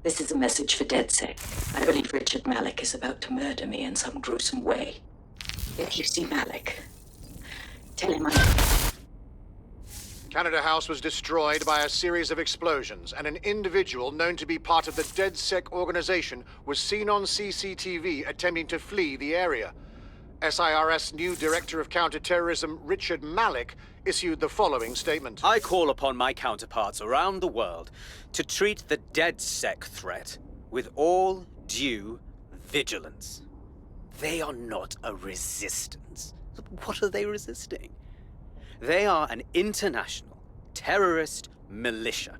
This is a message for DedSec. I believe Richard Malik is about to murder me in some gruesome way. If you see Malik, tell him Canada House was destroyed by a series of explosions, and an individual known to be part of the DedSec organization was seen on CCTV attempting to flee the area. SIRS new Director of Counterterrorism Richard Malik issued the following statement. I call upon my counterparts around the world to treat the DedSec threat with all due vigilance. They are not a resistance. What are they resisting? They are an international terrorist militia.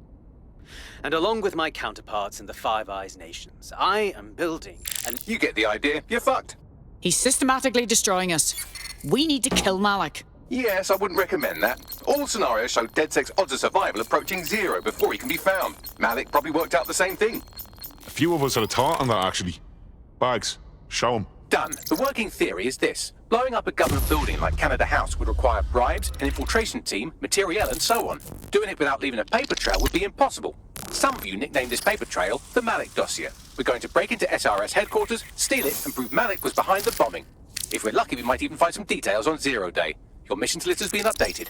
And along with my counterparts in the Five Eyes nations, I am building an... You get the idea. You're fucked. He's systematically destroying us. We need to kill Malik. Yes, I wouldn't recommend that. All scenarios show DedSec's odds of survival approaching 0 before he can be found. Malik probably worked out the same thing. A few of us had a thought on that, actually. Bags, show him. Done. The working theory is this. Blowing up a government building like Canada House would require bribes, an infiltration team, materiel, and so on. Doing it without leaving a paper trail would be impossible. Some of you nicknamed this paper trail the Malik dossier. We're going to break into SRS headquarters, steal it, and prove Malik was behind the bombing. If we're lucky, we might even find some details on Zero Day. Your missions list has been updated.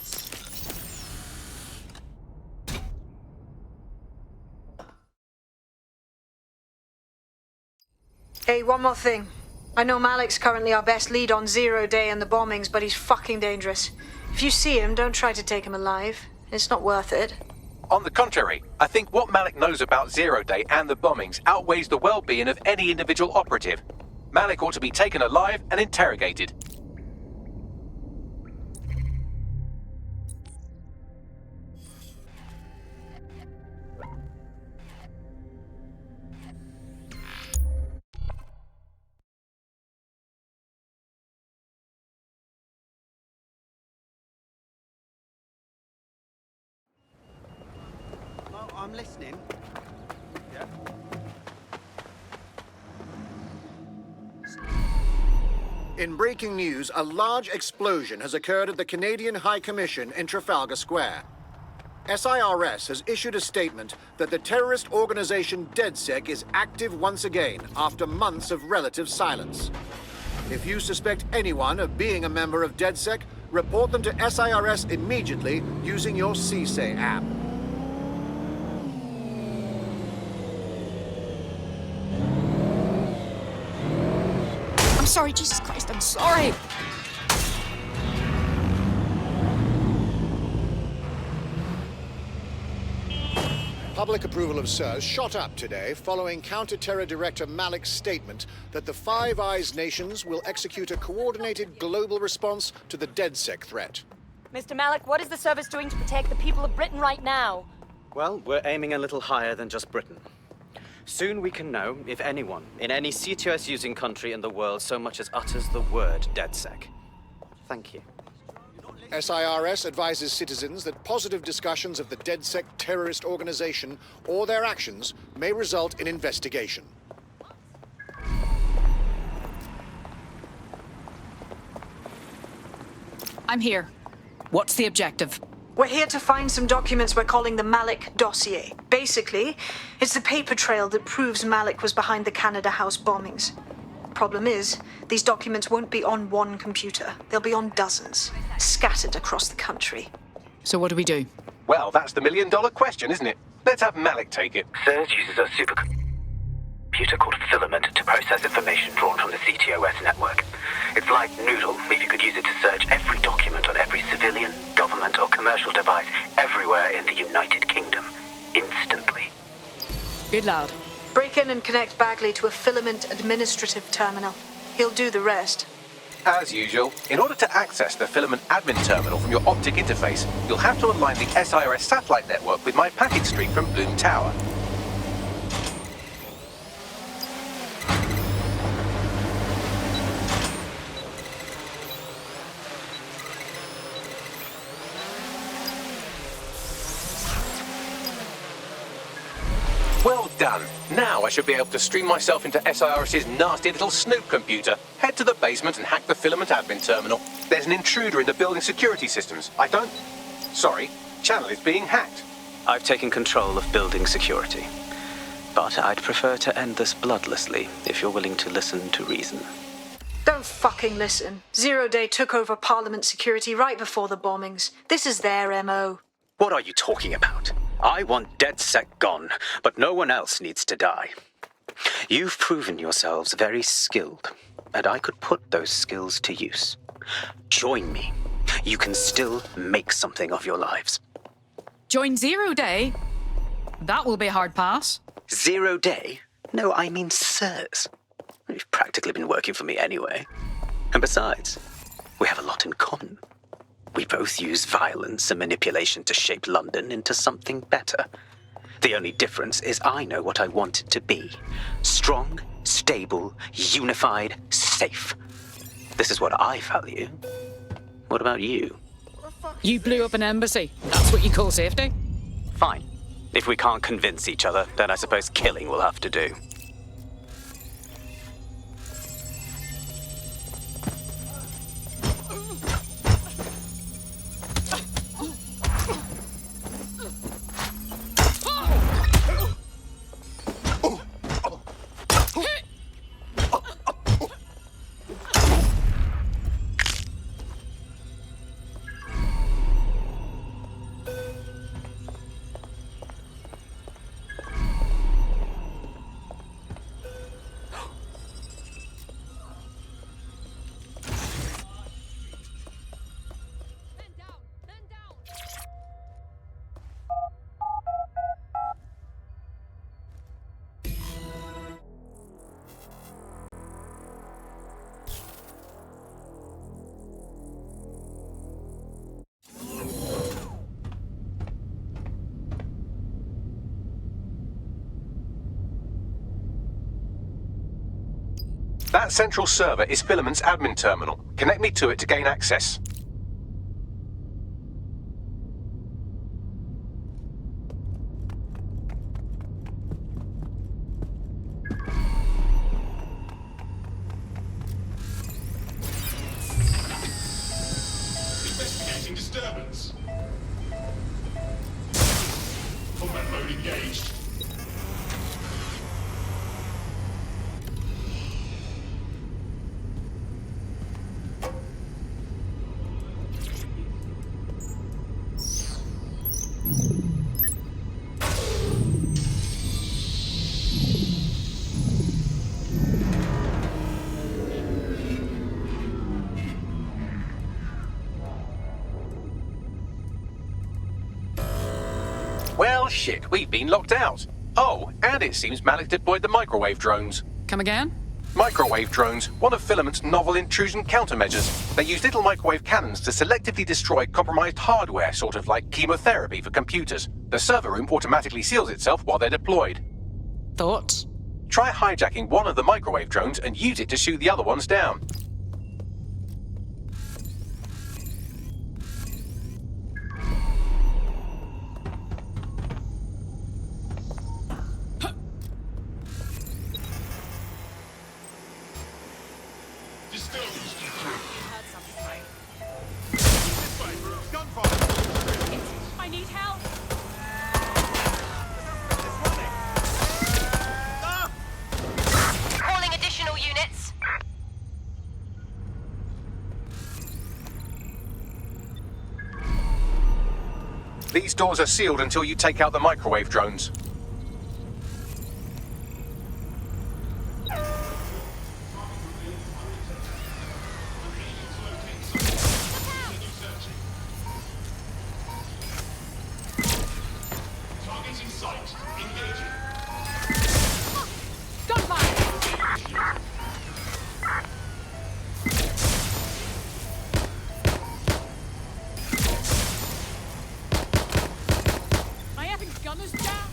Hey, one more thing. I know Malik's currently our best lead on Zero Day and the bombings, but he's fucking dangerous. If you see him, don't try to take him alive. It's not worth it. On the contrary, I think what Malik knows about Zero Day and the bombings outweighs the well-being of any individual operative. Malik ought to be taken alive and interrogated. I'm listening. Yeah. In breaking news, a large explosion has occurred at the Canadian High Commission in Trafalgar Square. SIRS has issued a statement that the terrorist organization DedSec is active once again after months of relative silence. If you suspect anyone of being a member of DedSec, report them to SIRS immediately using your CSAY app. I'm sorry, Jesus Christ, I'm sorry. Public approval of SIRS shot up today following Counter-Terror Director Malik's statement that the Five Eyes nations will execute a coordinated global response to the DedSec threat. Mr. Malik, what is the service doing to protect the people of Britain right now? Well, we're aiming a little higher than just Britain. Soon we can know if anyone in any CTOS-using country in the world so much as utters the word DedSec. Thank you. SIRS advises citizens that positive discussions of the DedSec terrorist organization or their actions may result in investigation. I'm here. What's the objective? We're here to find some documents we're calling the Malik dossier. Basically, it's the paper trail that proves Malik was behind the Canada House bombings. Problem is, these documents won't be on one computer. They'll be on dozens, scattered across the country. So what do we do? Well, that's the million-dollar question, isn't it? Let's have Malik take it. SIRS uses a supercomputer called Filament to process information drawn from the CTOS network. It's like Noodle if you could use it to search every document on every civilian, government or commercial device everywhere in the United Kingdom, instantly. Good lad. Break in and connect Bagley to a Filament administrative terminal. He'll do the rest. As usual, in order to access the Filament admin terminal from your optic interface, you'll have to align the SIRS satellite network with my packet stream from Bloom Tower. Well done. Now I should be able to stream myself into SIRS's nasty little snoop computer, head to the basement and hack the Filament admin terminal. There's an intruder in the building security systems. Sorry, channel is being hacked. I've taken control of building security. But I'd prefer to end this bloodlessly, if you're willing to listen to reason. Don't fucking listen. Zero Day took over Parliament security right before the bombings. This is their MO. What are you talking about? I want DedSec gone, but no one else needs to die. You've proven yourselves very skilled, and I could put those skills to use. Join me. You can still make something of your lives. Join Zero Day? That will be a hard pass. 0 Day? No, I mean sirs. You've practically been working for me anyway. And besides, we have a lot in common. We both use violence and manipulation to shape London into something better. The only difference is I know what I want it to be. Strong, stable, unified, safe. This is what I value. What about you? You blew up an embassy. That's what you call safety? Fine. If we can't convince each other, then I suppose killing will have to do. That central server is Filament's admin terminal. Connect me to it to gain access. Investigating disturbance. Combat mode engaged. Well, shit, we've been locked out. Oh, and it seems Malik deployed the microwave drones. Come again? Microwave drones, one of Filament's novel intrusion countermeasures. They use little microwave cannons to selectively destroy compromised hardware, sort of like chemotherapy for computers. The server room automatically seals itself while they're deployed. Thoughts? Try hijacking one of the microwave drones and use it to shoot the other ones down. Disturbance confirmed. I need help. Calling additional units. These doors are sealed until you take out the microwave drones. Targets in sight. Engaging. My effing gun is down.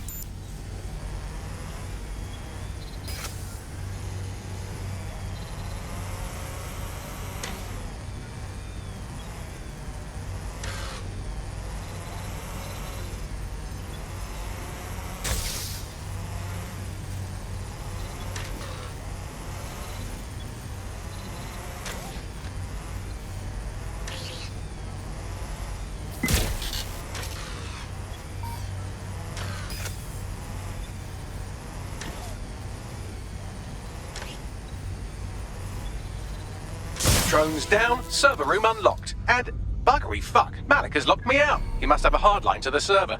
Drones down, server room unlocked. And buggery fuck, Malik has locked me out. He must have a hard line to the server.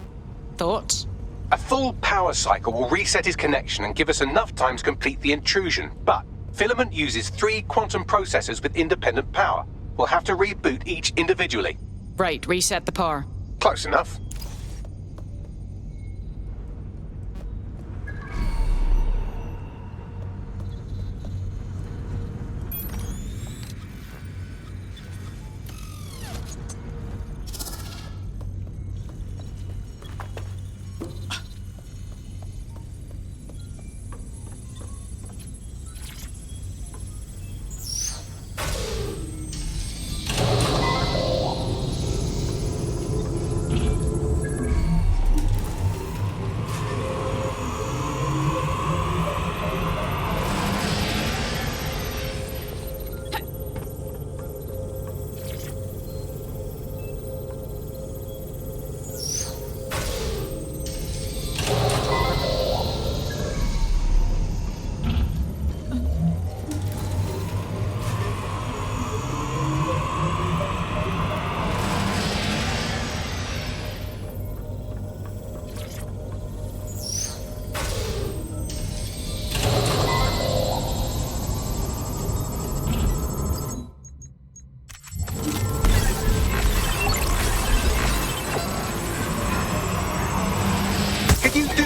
Thoughts? A full power cycle will reset his connection and give us enough time to complete the intrusion. But Filament uses 3 quantum processors with independent power. We'll have to reboot each individually. Right, reset the power. Close enough.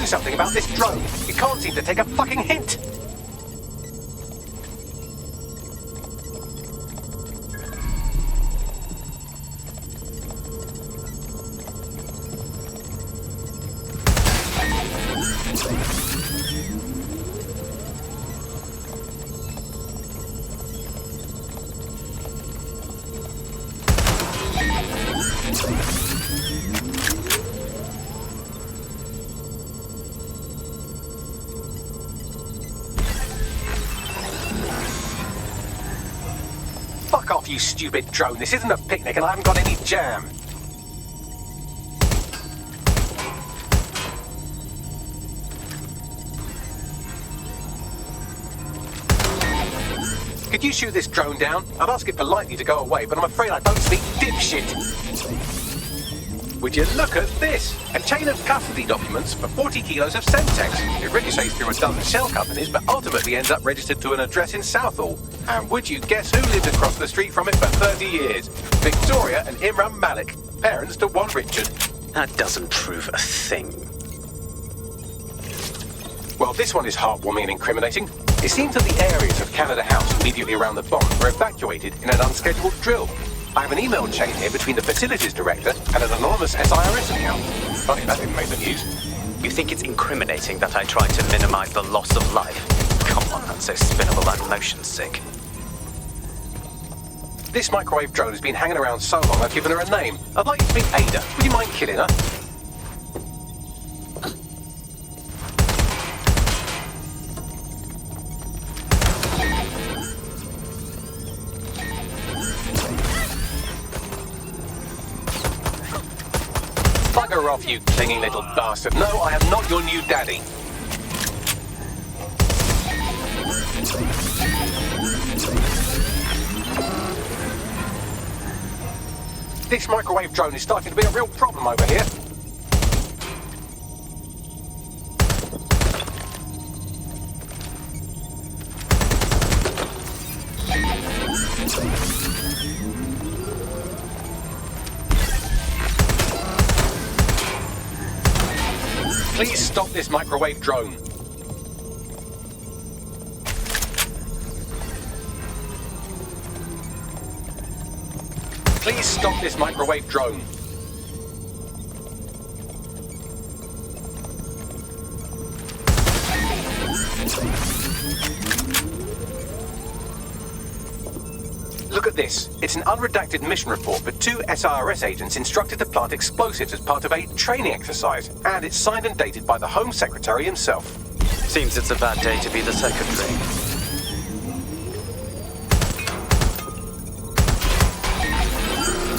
Something about this drone. It can't seem to take a fucking hint. Fuck off, you stupid drone. This isn't a picnic and I haven't got any jam. Could you shoot this drone down? I'd ask it politely to go away, but I'm afraid I don't speak dipshit. Would you look at this? A chain of custody documents for 40 kilos of Semtex. It ricochets through a dozen shell companies, but ultimately ends up registered to an address in Southall. And would you guess who lived across the street from it for 30 years? Victoria and Imran Malik, parents to one Richard. That doesn't prove a thing. Well, this one is heartwarming and incriminating. It seems that the areas of Canada House immediately around the bomb were evacuated in an unscheduled drill. I have an email chain here between the facilities director and an anonymous SIRS account. Funny that didn't make the news. You think it's incriminating that I tried to minimize the loss of life? Come on, that's so spinnable I'm motion sick. This microwave drone has been hanging around so long I've given her a name. I'd like you to meet Ada. Would you mind killing her? Bugger off, you clinging little bastard. No, I am not your new daddy. This microwave drone is starting to be a real problem over here. Please stop this microwave drone. Please stop this microwave drone. Look at this. It's an unredacted mission report for 2 SIRS agents instructed to plant explosives as part of a training exercise. And it's signed and dated by the Home Secretary himself. Seems it's a bad day to be the secretary.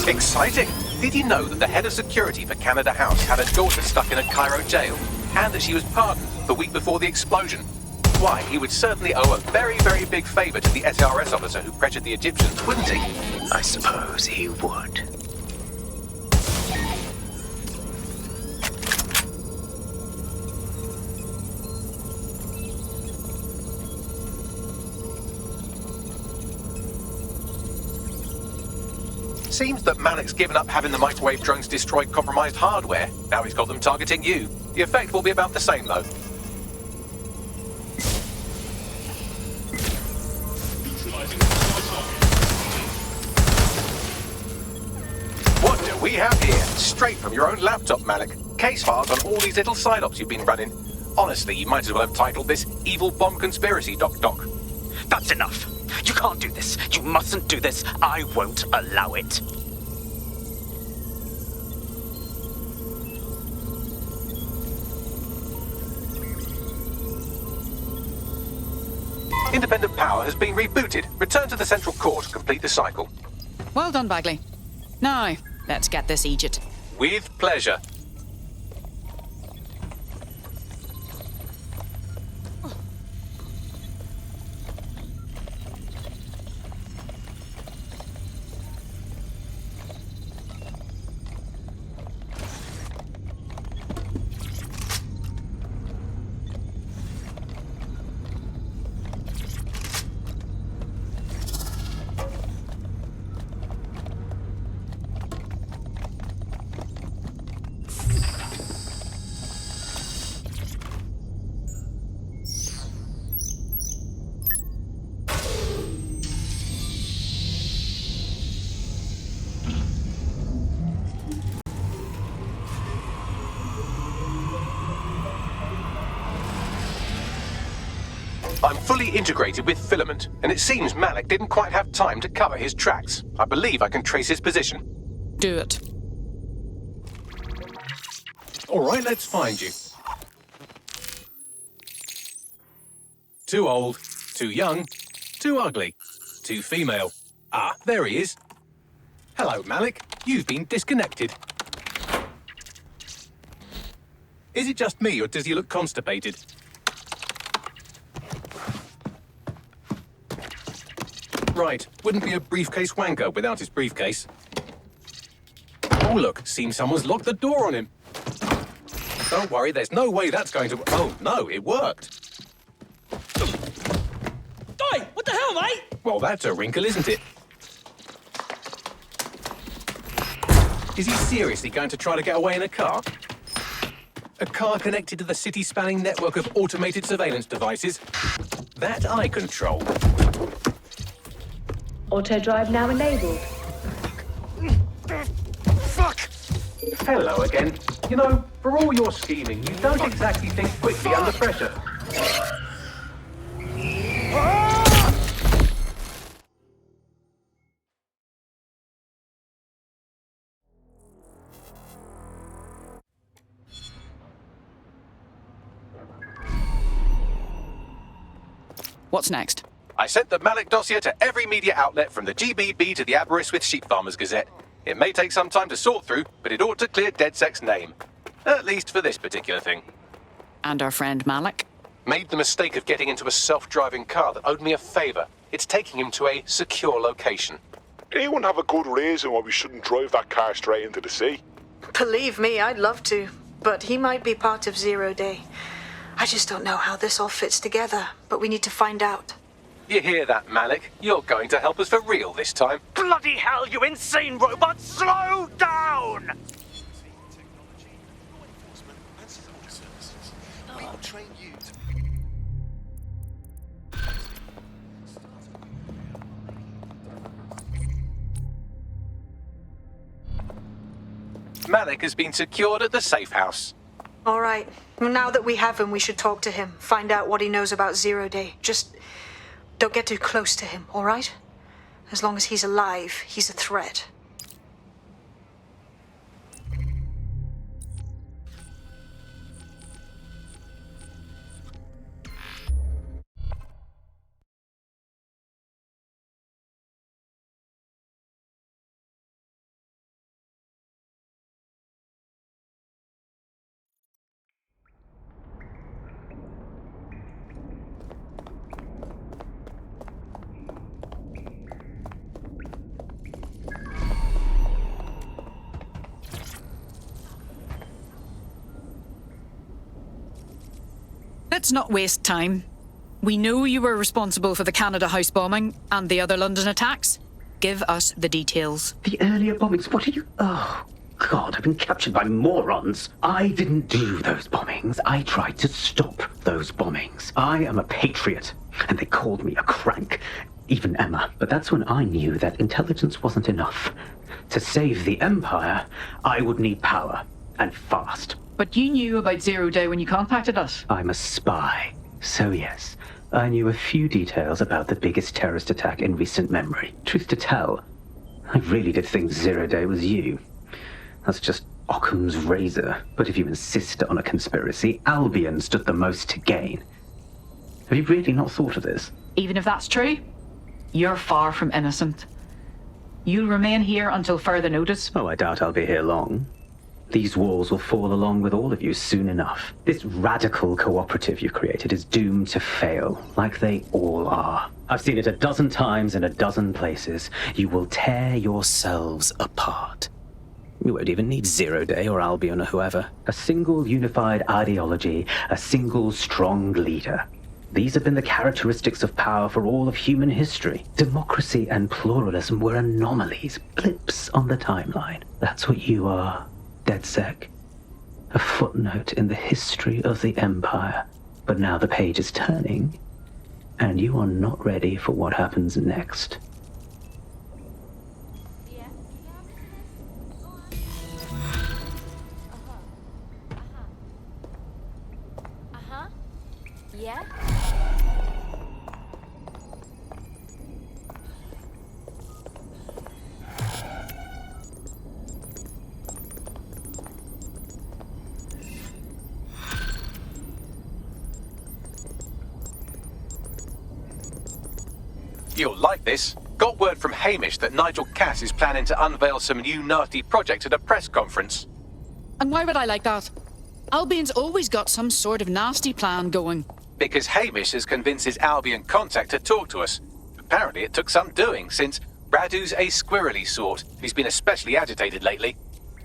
Exciting! Did you know that the head of security for Canada House had a daughter stuck in a Cairo jail? And that she was pardoned the week before the explosion? Why, he would certainly owe a very, very big favour to the SRS officer who pressured the Egyptians, wouldn't he? I suppose he would. Seems that Malik's given up having the microwave drones destroy compromised hardware. Now he's got them targeting you. The effect will be about the same, though. What do we have here? Straight from your own laptop, Malik. Case files on all these little side ops you've been running. Honestly, you might as well have titled this Evil Bomb Conspiracy, Doc. That's enough. You can't do this. You mustn't do this. I won't allow it. Independent power has been rebooted. Return to the central core to complete the cycle. Well done, Bagley. Now, let's get this Egypt. With pleasure. I'm fully integrated with Filament, and it seems Malik didn't quite have time to cover his tracks. I believe I can trace his position. Do it. All right, let's find you. Too old, too young, too ugly, too female. Ah, there he is. Hello, Malik. You've been disconnected. Is it just me, or does he look constipated? Right, wouldn't be a briefcase wanker without his briefcase. Oh, look, seems someone's locked the door on him. Don't worry, there's no way that's going to... Oh, no, it worked. Oi, what the hell, mate? Well, that's a wrinkle, isn't it? Is he seriously going to try to get away in a car? A car connected to the city-spanning network of automated surveillance devices? That I control. Auto drive now enabled. Fuck! Hello again. You know, for all your scheming, you don't exactly think quickly under pressure. What's next? I sent the Malik dossier to every media outlet from the GBB to the Aberystwyth Sheep Farmers Gazette. It may take some time to sort through, but it ought to clear DedSec's name. At least for this particular thing. And our friend Malik? Made the mistake of getting into a self-driving car that owed me a favour. It's taking him to a secure location. Anyone have a good reason why we shouldn't drive that car straight into the sea? Believe me, I'd love to, but he might be part of Zero Day. I just don't know how this all fits together, but we need to find out. You hear that, Malik? You're going to help us for real this time. Bloody hell, you insane robot! Slow down! Malik has been secured at the safe house. All right. Well, now that we have him, we should talk to him. Find out what he knows about Zero Day. Just don't get too close to him, all right? As long as he's alive, he's a threat. Let's not waste time. We know you were responsible for the Canada House bombing and the other London attacks. Give us the details. The earlier bombings, what are you... Oh, God, I've been captured by morons. I didn't do those bombings. I tried to stop those bombings. I am a patriot, and they called me a crank. Even Emma. But that's when I knew that intelligence wasn't enough. To save the Empire, I would need power, and fast. But you knew about Zero Day when you contacted us. I'm a spy, so yes. I knew a few details about the biggest terrorist attack in recent memory. Truth to tell, I really did think Zero Day was you. That's just Occam's razor. But if you insist on a conspiracy, Albion stood the most to gain. Have you really not thought of this? Even if that's true, you're far from innocent. You'll remain here until further notice. Oh, I doubt I'll be here long. These walls will fall along with all of you soon enough. This radical cooperative you created is doomed to fail, like they all are. I've seen it a dozen times in a dozen places. You will tear yourselves apart. You won't even need Zero Day or Albion or whoever. A single unified ideology, a single strong leader. These have been the characteristics of power for all of human history. Democracy and pluralism were anomalies, blips on the timeline. That's what you are. DedSec. A footnote in the history of the Empire. But now the page is turning, and you are not ready for what happens next. Yeah? You'll like this. Got word from Hamish that Nigel Cass is planning to unveil some new nasty project at a press conference. And why would I like that? Albion's always got some sort of nasty plan going. Because Hamish has convinced his Albion contact to talk to us. Apparently it took some doing, since Radu's a squirrely sort. He's been especially agitated lately.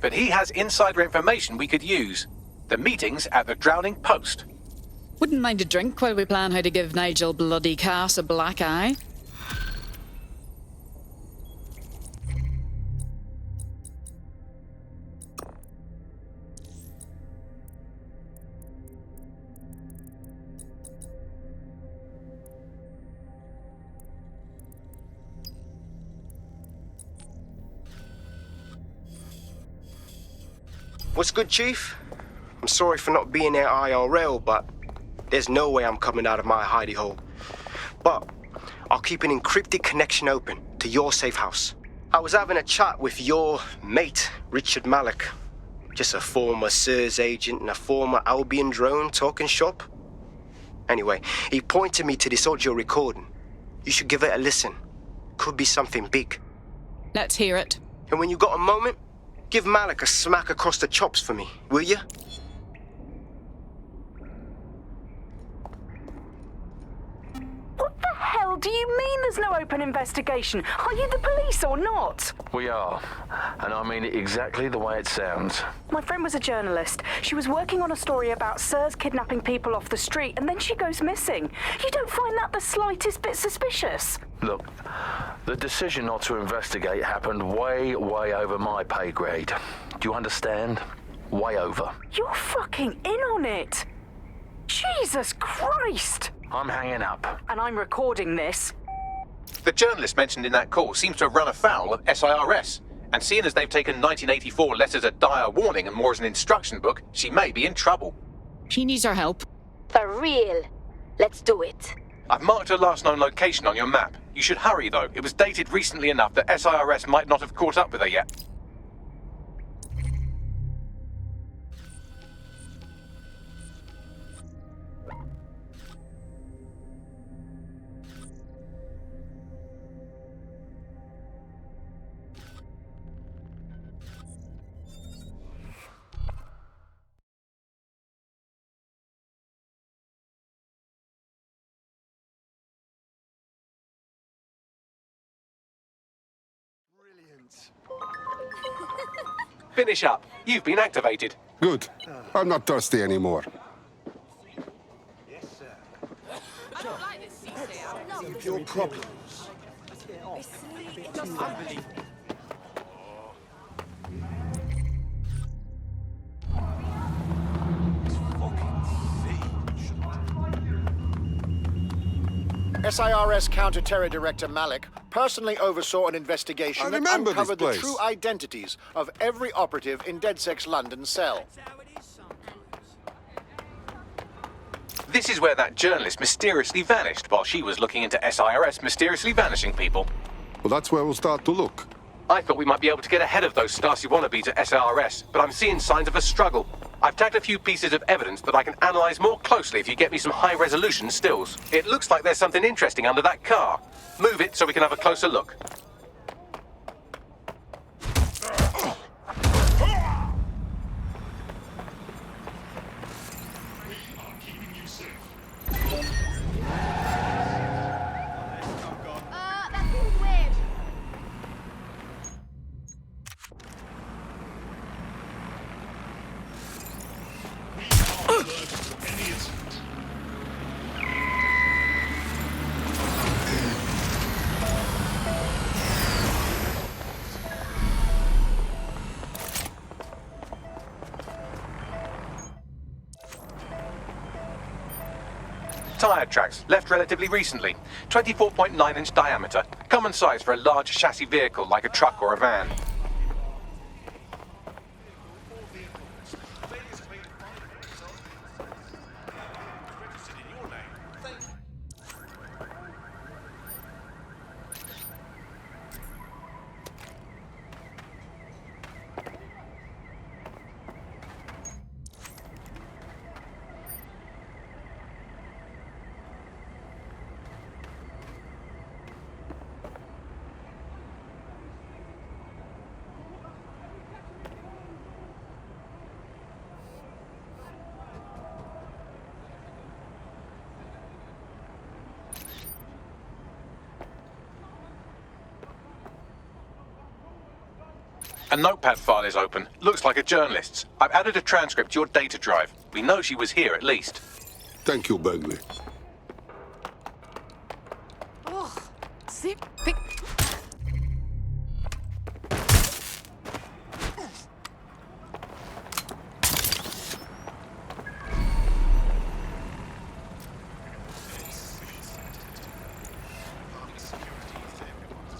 But he has insider information we could use. The meeting's at the Drowning Post. Wouldn't mind a drink while we plan how to give Nigel bloody Cass a black eye. What's good, Chief? I'm sorry for not being there IRL, but there's no way I'm coming out of my hidey hole. But I'll keep an encrypted connection open to your safe house. I was having a chat with your mate, Richard Malik. Just a former SIRS agent and a former Albion drone talking shop. Anyway, he pointed me to this audio recording. You should give it a listen. Could be something big. Let's hear it. And when you got a moment, give Malik a smack across the chops for me, will you? What the hell do you mean there's no open investigation? Are you the police or not? We are, and I mean it exactly the way it sounds. My friend was a journalist. She was working on a story about SIRS kidnapping people off the street, and then she goes missing. You don't find that the slightest bit suspicious? Look, the decision not to investigate happened way over my pay grade. Do you understand? Way over. You're fucking in on it. Jesus Christ! I'm hanging up. And I'm recording this. The journalist mentioned in that call seems to have run afoul of SIRS. And seeing as they've taken 1984 less as a dire warning and more as an instruction book, she may be in trouble. She needs our help. For real. Let's do it. I've marked her last known location on your map. You should hurry, though. It was dated recently enough that SIRS might not have caught up with her yet. Finish up. You've been activated. Good. I'm not thirsty anymore. Your problems. SIRS Counter-Terror Director Malik personally oversaw an investigation that uncovered the true identities of every operative in DedSec's London cell. This is where that journalist mysteriously vanished while she was looking into SIRS mysteriously vanishing people. Well, that's where we'll start to look. I thought we might be able to get ahead of those Stasi wannabes at SIRS, but I'm seeing signs of a struggle. I've tagged a few pieces of evidence that I can analyze more closely if you get me some high-resolution stills. It looks like there's something interesting under that car. Move it so we can have a closer look. That feels weird. Tyre tracks, left relatively recently. 24.9-inch diameter. Common size for a large chassis vehicle like a truck or a van. A notepad file is open. Looks like a journalist's. I've added a transcript to your data drive. We know she was here at least. Thank you, Bagley. Oh, zip pick.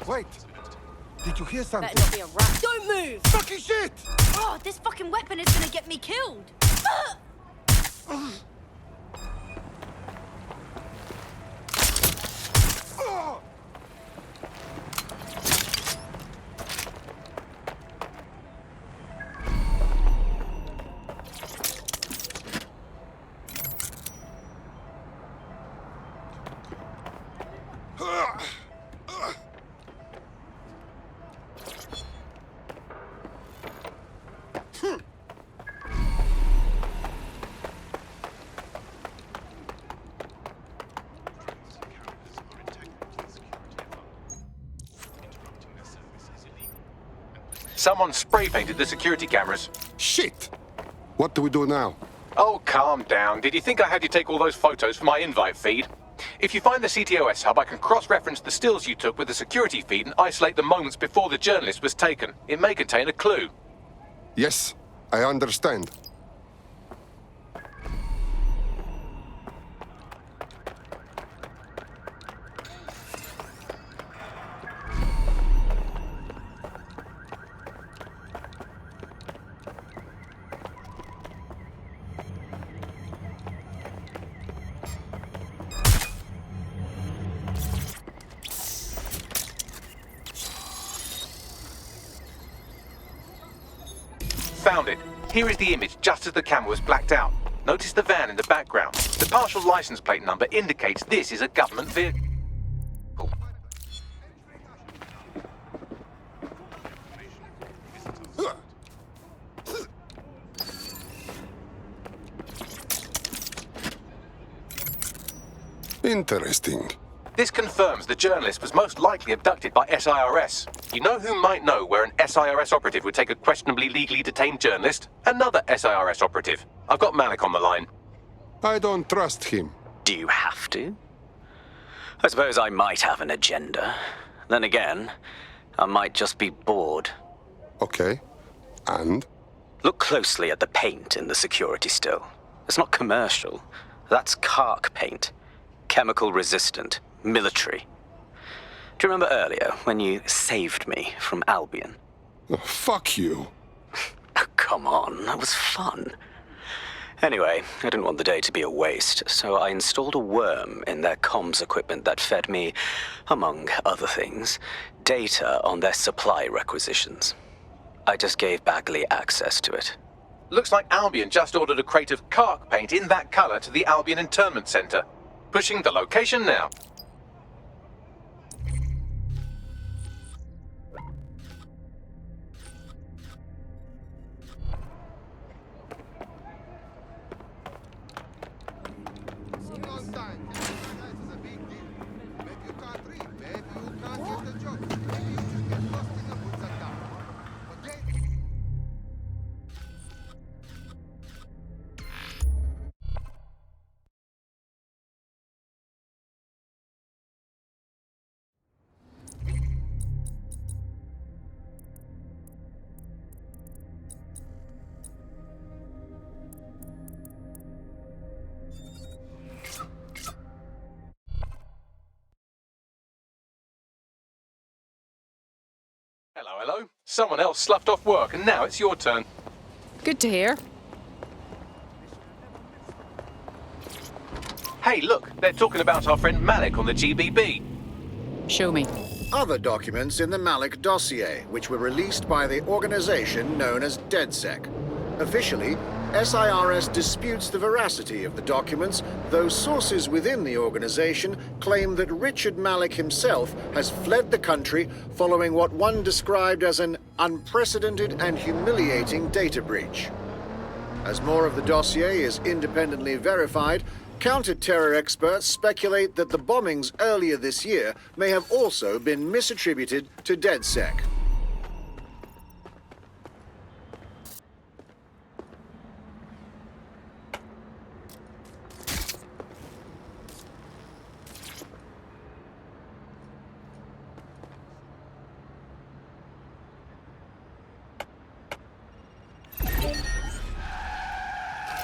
Wait! Did you hear something? Better not be a rat. Don't move! Fucking shit! Oh, this fucking weapon is gonna get me killed! Someone spray painted the security cameras. Shit! What do we do now? Oh, calm down. Did you think I had you take all those photos for my invite feed? If you find the CTOS hub, I can cross-reference the stills you took with the security feed and isolate the moments before the journalist was taken. It may contain a clue. Yes, I understand. Found it. Here is the image just as the camera was blacked out. Notice the van in the background. The partial license plate number indicates this is a government vehicle. Interesting. This confirms the journalist was most likely abducted by SIRS. You know who might know where an SIRS operative would take a questionably legally detained journalist? Another SIRS operative. I've got Malik on the line. I don't trust him. Do you have to? I suppose I might have an agenda. Then again, I might just be bored. Okay. And? Look closely at the paint in the security still. It's not commercial. That's Kark paint. Chemical resistant. Military. Do you remember earlier when you saved me from Albion? Oh, fuck you. Oh, come on, that was fun. Anyway, I didn't want the day to be a waste, so I installed a worm in their comms equipment that fed me, among other things, data on their supply requisitions. I just gave Bagley access to it. Looks like Albion just ordered a crate of Kark paint in that colour to the Albion Internment Centre. Pushing the location now. Hello. Someone else sloughed off work, and now it's your turn. Good to hear. Hey, look, they're talking about our friend Malik on the GBB. Show me. Other documents in the Malik dossier, which were released by the organization known as DedSec. Officially, SIRS disputes the veracity of the documents, though sources within the organization claim that Richard Malik himself has fled the country following what one described as an unprecedented and humiliating data breach. As more of the dossier is independently verified, counter-terror experts speculate that the bombings earlier this year may have also been misattributed to DedSec.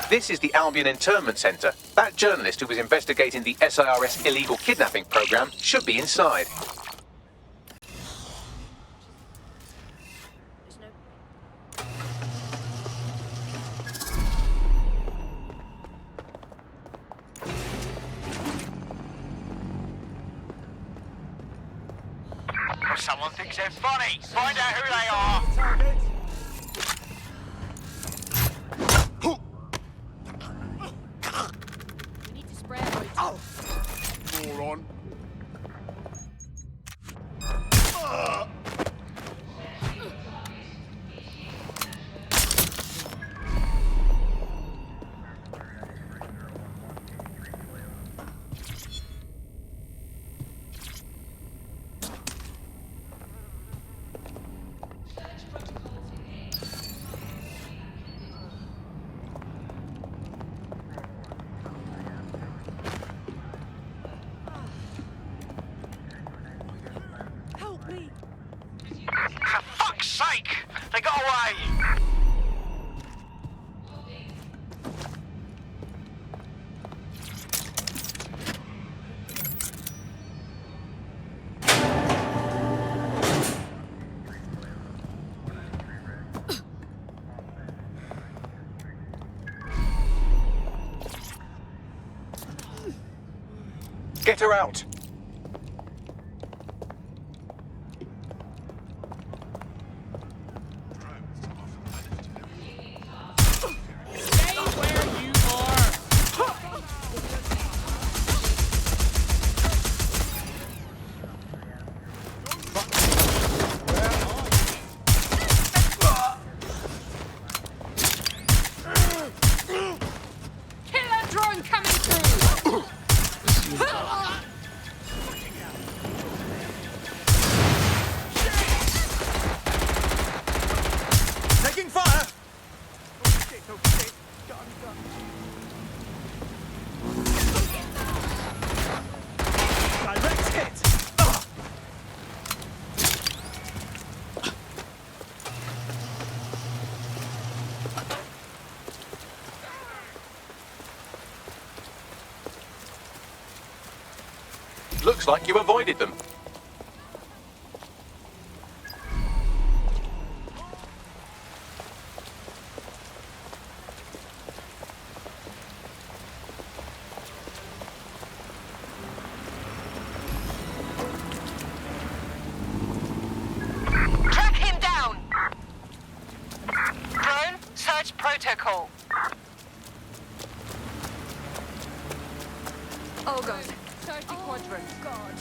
This is the Albion Internment Centre. That journalist who was investigating the SIRS illegal kidnapping program should be inside. Someone thinks they're funny. Find out who they are. Moron. For fuck's sake! They got away! Get her out! Looks like you avoided them. Track him down! Drone, search protocol. Oh god. 30 quadrant. God.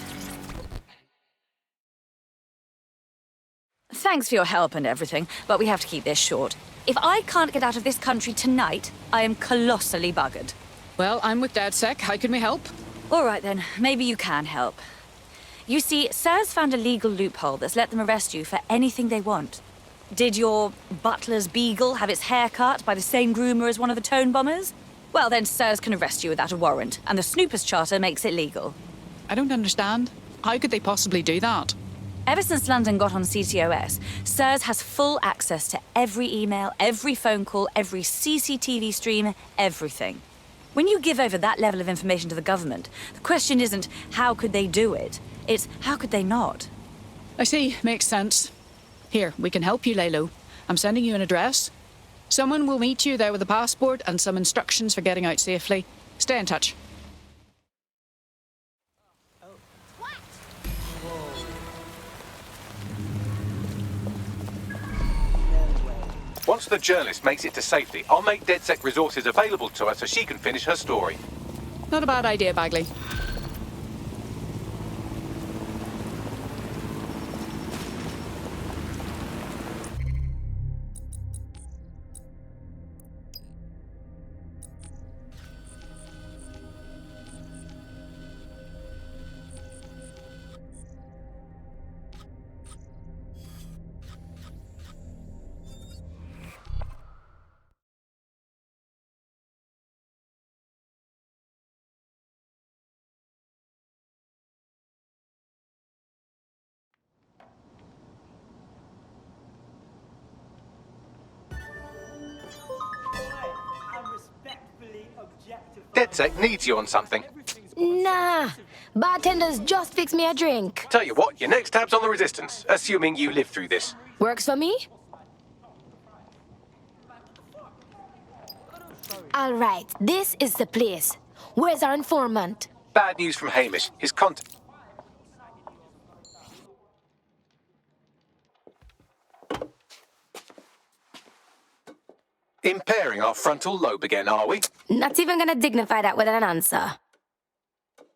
Thanks for your help and everything, but we have to keep this short. If I can't get out of this country tonight, I am colossally buggered. Well, I'm with DedSec. How can we help? All right then, maybe you can help. You see, SIR's found a legal loophole that's let them arrest you for anything they want. Did your butler's beagle have its hair cut by the same groomer as one of the tone bombers? Well, then SIRS can arrest you without a warrant, and the Snoopers Charter makes it legal. I don't understand. How could they possibly do that? Ever since London got on CTOS, SIRS has full access to every email, every phone call, every CCTV stream, everything. When you give over that level of information to the government, the question isn't how could they do it, it's how could they not? I see. Makes sense. Here, we can help you lay low. I'm sending you an address. Someone will meet you there with a passport and some instructions for getting out safely. Stay in touch. Once the journalist makes it to safety, I'll make DedSec resources available to her so she can finish her story. Not a bad idea, Bagley. DedSec needs you on something. Nah, bartenders just fix me a drink. Tell you what, your next tab's on the Resistance, assuming you live through this. Works for me? All right, this is the place. Where's our informant? Bad news from Hamish. His contact... Impairing our frontal lobe again, are we? Not even gonna dignify that with an answer.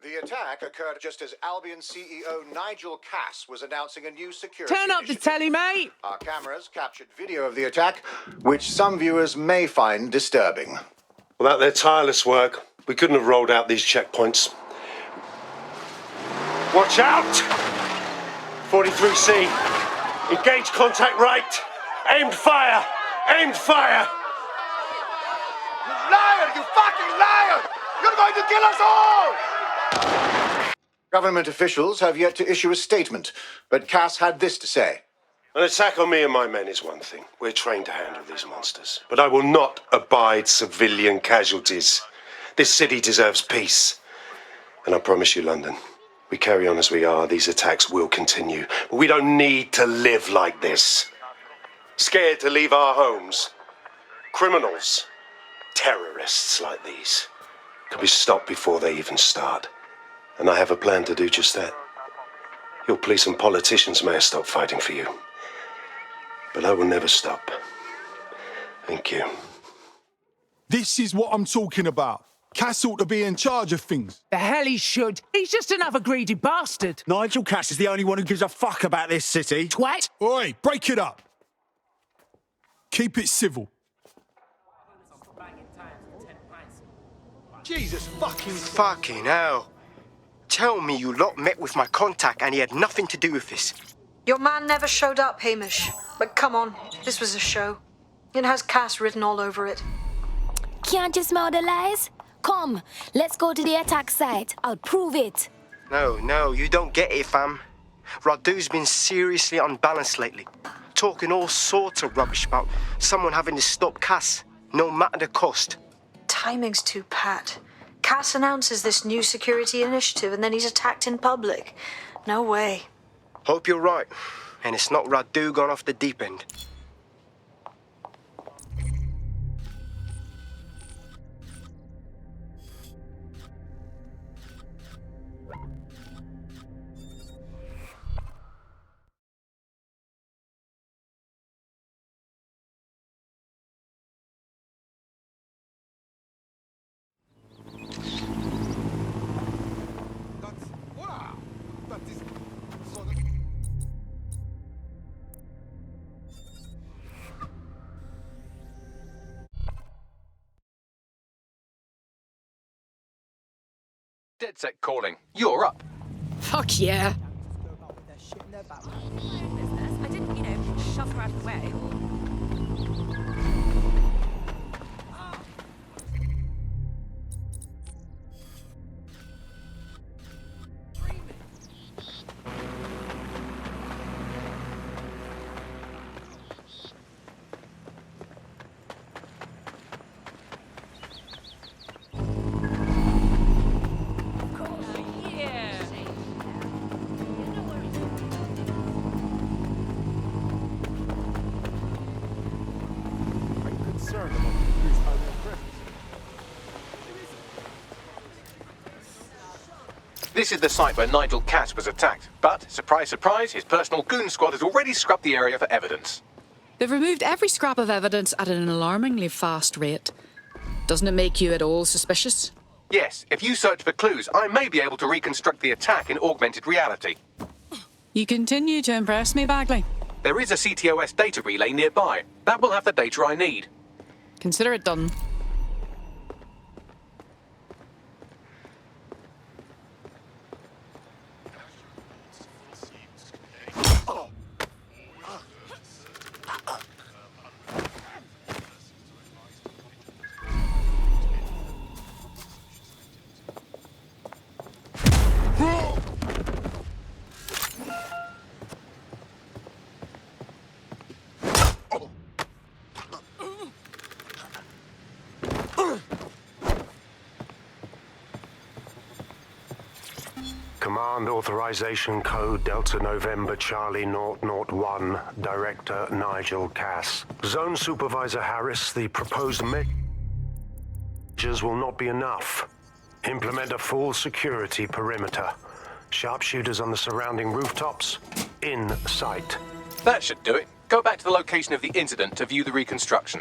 The attack occurred just as Albion CEO Nigel Cass was announcing a new security Turn up the telly, mate! Our cameras captured video of the attack, which some viewers may find disturbing. Without their tireless work, we couldn't have rolled out these checkpoints. Watch out! 43C. Engage contact right. Aimed fire! Aimed fire! You liar! You fucking liar! You're going to kill us all! Government officials have yet to issue a statement, but Cass had this to say. An attack on me and my men is one thing. We're trained to handle these monsters. But I will not abide civilian casualties. This city deserves peace. And I promise you, London, we carry on as we are, these attacks will continue. But we don't need to live like this. Scared to leave our homes. Criminals, terrorists like these, can be stopped before they even start. And I have a plan to do just that. Your police and politicians may have stopped fighting for you. But I will never stop. Thank you. This is what I'm talking about. Cass ought to be in charge of things. The hell he should. He's just another greedy bastard. Nigel Cass is the only one who gives a fuck about this city. Twat! Oi, break it up. Keep it civil. Jesus fucking hell. Tell me you lot met with my contact and he had nothing to do with this. Your man never showed up, Hamish. But come on, this was a show. It has Cass written all over it. Can't you smell the lies? Come, let's go to the attack site. I'll prove it. No, you don't get it, fam. Radu's been seriously unbalanced lately. Talking all sorts of rubbish about someone having to stop Cass, no matter the cost. Timing's too pat. Cass announces this new security initiative and then he's attacked in public. No way. Hope you're right. And it's not Radu gone off the deep end. DedSec calling. You're up. Fuck yeah. I didn't, shove her out of the way. This is the site where Nigel Cass was attacked, but, surprise, surprise, his personal goon squad has already scrubbed the area for evidence. They've removed every scrap of evidence at an alarmingly fast rate. Doesn't it make you at all suspicious? Yes, if you search for clues, I may be able to reconstruct the attack in augmented reality. You continue to impress me, Bagley. There is a CTOS data relay nearby. That will have the data I need. Consider it done. Command Authorization Code Delta November Charlie 001, Director Nigel Cass. Zone Supervisor Harris, the proposed measures will not be enough. Implement a full security perimeter. Sharpshooters on the surrounding rooftops, in sight. That should do it. Go back to the location of the incident to view the reconstruction.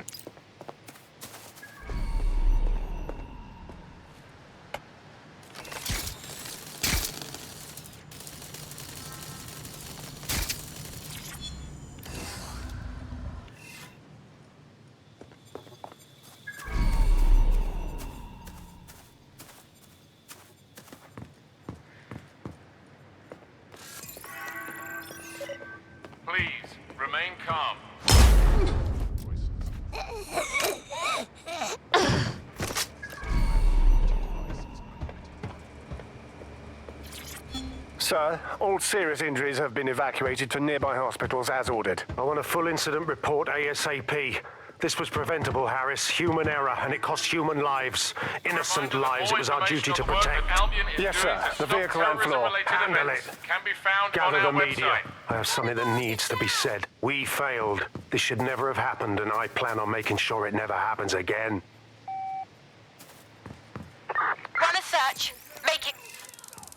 Please, remain calm. Sir, all serious injuries have been evacuated to nearby hospitals as ordered. I want a full incident report ASAP. This was preventable, Harris. Human error, and it cost human lives. Innocent lives it was our duty to protect. Yes, sir. The vehicle and floor. Handle it. Can be found Gather on the our media. website. I have something that needs to be said. We failed. This should never have happened, and I plan on making sure it never happens again. Run a search. Make it.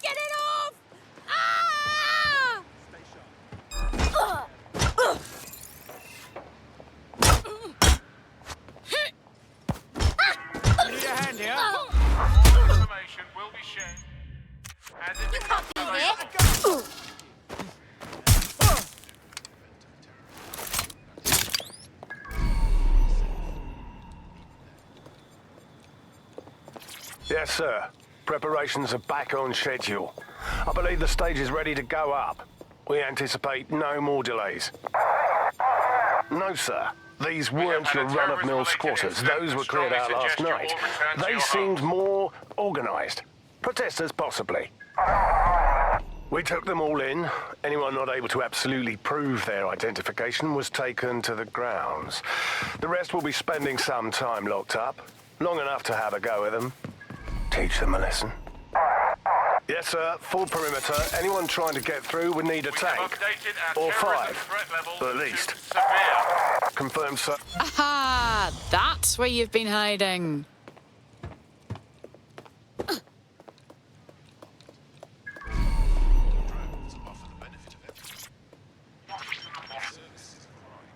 Get it off! Ah! Need a hand here? All information will be shared. As it becomes available. Yes, sir. Preparations are back on schedule. I believe the stage is ready to go up. We anticipate no more delays. No, sir. These weren't your run-of-mill squatters. Those were cleared out last night. They seemed more organized. Protesters, possibly. We took them all in. Anyone not able to absolutely prove their identification was taken to the grounds. The rest will be spending some time locked up. Long enough to have a go at them. teach them a lesson. Yes, sir. Full perimeter. Anyone trying to get through would need a tank. Or 5, at least. Confirmed, sir. Aha! That's where you've been hiding.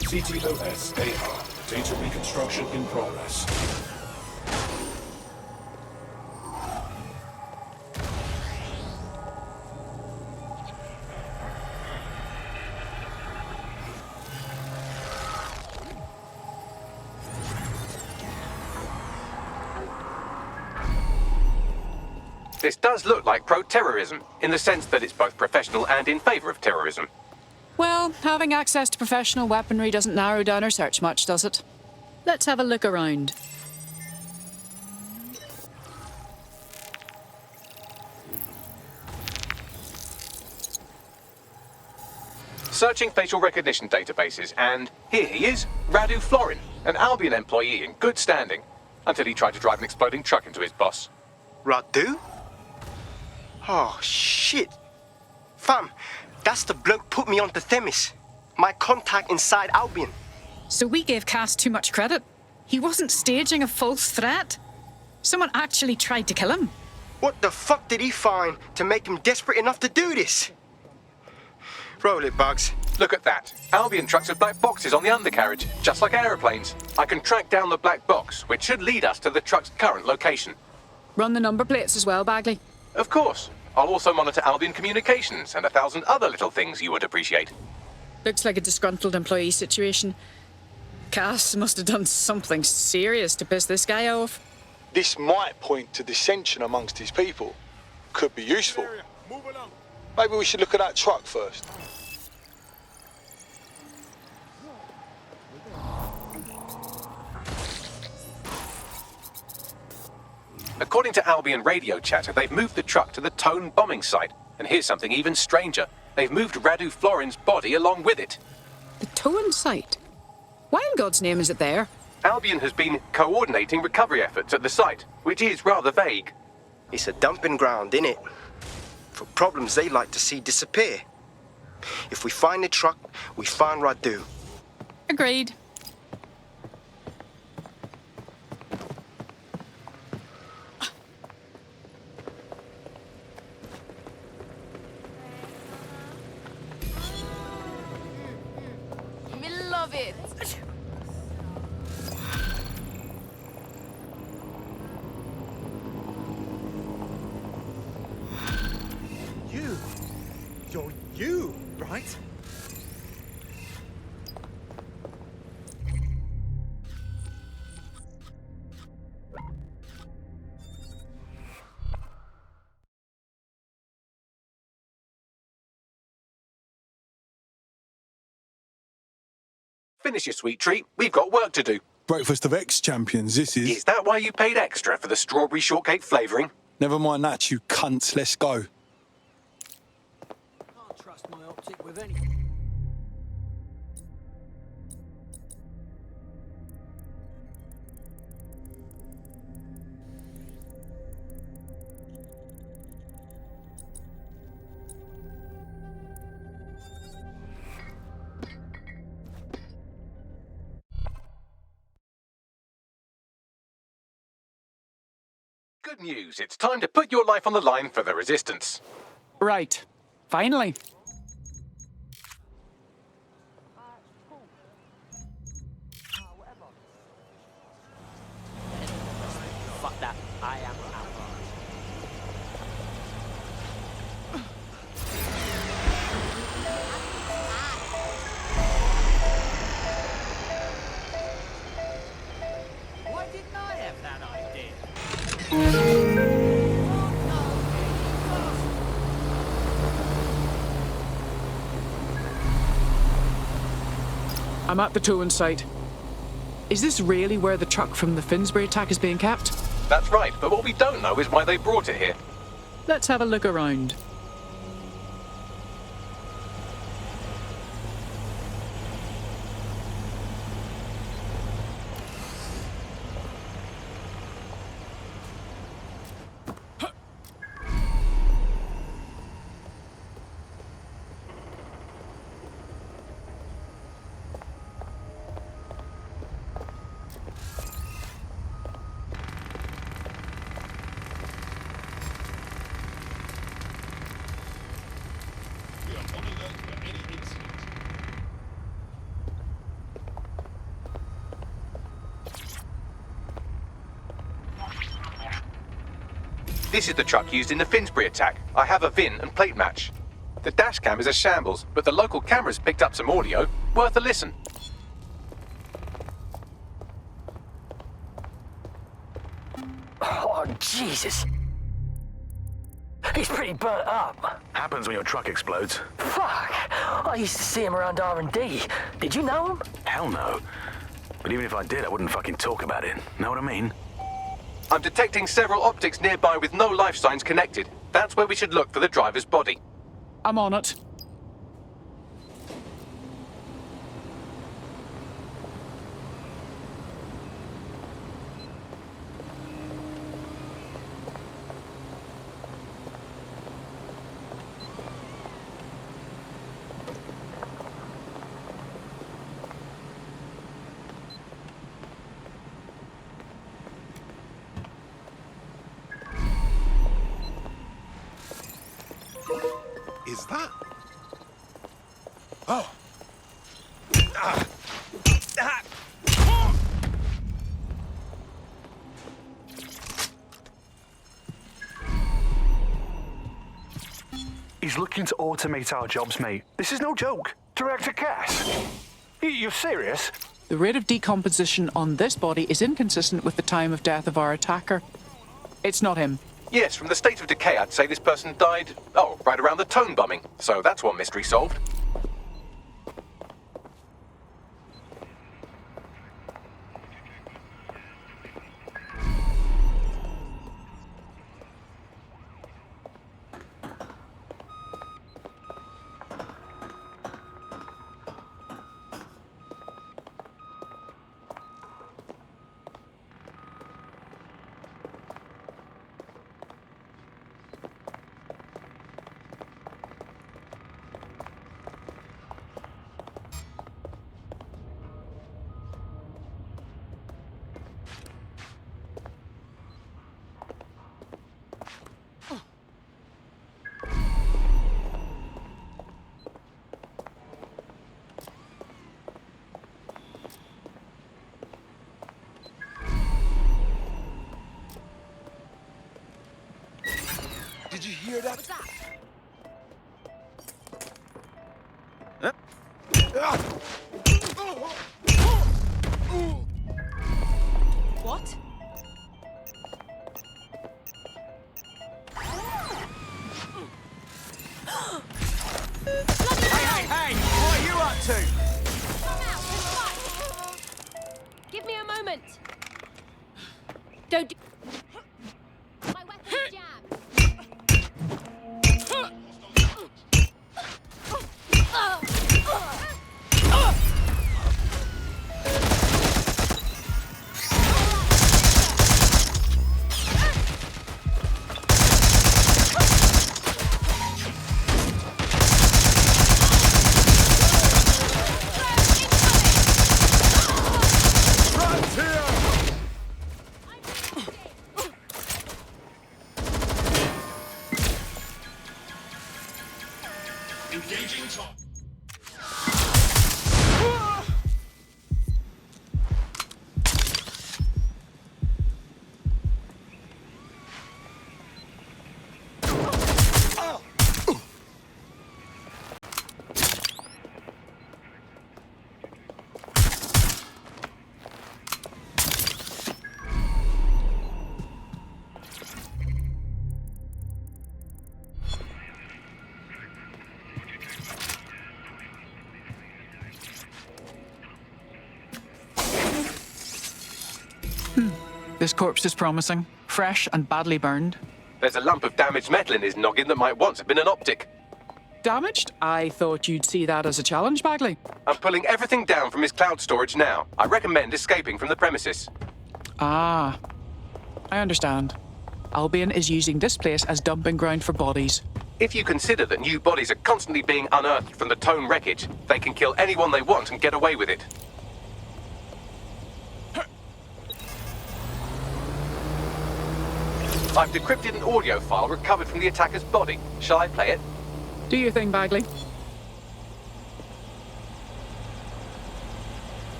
CTOS-AR. Data reconstruction in progress. This does look like pro-terrorism, in the sense that it's both professional and in favour of terrorism. Well, having access to professional weaponry doesn't narrow down our search much, does it? Let's have a look around. Searching facial recognition databases, and here he is, Radu Florin, an Albion employee in good standing, until he tried to drive an exploding truck into his boss. Radu? Oh, shit. Fam, that's the bloke put me onto Themis. My contact inside Albion. So we gave Cass too much credit. He wasn't staging a false threat. Someone actually tried to kill him. What the fuck did he find to make him desperate enough to do this? Roll it, Bugs. Look at that. Albion trucks with black boxes on the undercarriage, just like aeroplanes. I can track down the black box, which should lead us to the truck's current location. Run the number plates as well, Bagley. Of course. I'll also monitor Albion communications and 1,000 other little things you would appreciate. Looks like a disgruntled employee situation. Cass must have done something serious to piss this guy off. This might point to dissension amongst his people. Could be useful. Maybe we should look at that truck first. According to Albion radio chatter, they've moved the truck to the Tone bombing site. And here's something even stranger. They've moved Radu Florin's body along with it. The Tone site? Why in God's name is it there? Albion has been coordinating recovery efforts at the site, which is rather vague. It's a dumping ground, innit? For problems they like to see disappear. If we find the truck, we find Radu. Agreed. Me love it. You're you, right? Finish your sweet treat. We've got work to do. Breakfast of ex-champions, this is. Is that why you paid extra for the strawberry shortcake flavouring? Never mind that, you cunts. Let's go. Can't trust my optic with any. Good news. It's time to put your life on the line for the Resistance. Right. Finally. Fuck that. I am out. Why didn't I have that idea? I'm at the towing site. Is this really where the truck from the Finsbury attack is being kept? That's right, but what we don't know is why they brought it here. Let's have a look around. This is the truck used in the Finsbury attack. I have a VIN and plate match. The dash cam is a shambles, but the local cameras picked up some audio. Worth a listen. Oh, Jesus. He's pretty burnt up. Happens when your truck explodes. Fuck. I used to see him around R&D. Did you know him? Hell no. But even if I did, I wouldn't fucking talk about it. Know what I mean? I'm detecting several optics nearby with no life signs connected. That's where we should look for the driver's body. I'm on it. Is that? Oh. He's looking to automate our jobs, mate. This is no joke. Director Cass. You're serious? The rate of decomposition on this body is inconsistent with the time of death of our attacker. It's not him. Yes, from the state of decay, I'd say this person died, right around the tone bombing. So that's one mystery solved. Did you hear that? What's that? What? Hey! What are you up to? Give me a moment. Don't do... My weapon's jammed. Engaging top. This corpse is promising. Fresh and badly burned. There's a lump of damaged metal in his noggin that might once have been an optic. Damaged? I thought you'd see that as a challenge, Bagley. I'm pulling everything down from his cloud storage now. I recommend escaping from the premises. Ah, I understand. Albion is using this place as dumping ground for bodies. If you consider that new bodies are constantly being unearthed from the Tone wreckage, they can kill anyone they want and get away with it. I've decrypted an audio file recovered from the attacker's body. Shall I play it? Do your thing, Bagley.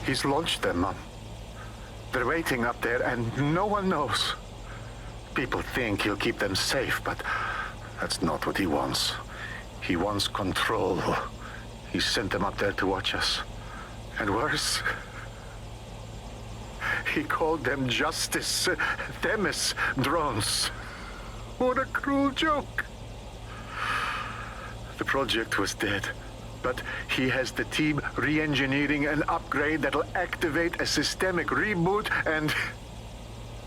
He's launched them, Mom. They're waiting up there, and no one knows. People think he'll keep them safe, but that's not what he wants. He wants control. He sent them up there to watch us. And worse, he called them Justice, Themis drones. What a cruel joke. The project was dead, but he has the team re-engineering an upgrade that'll activate a systemic reboot, and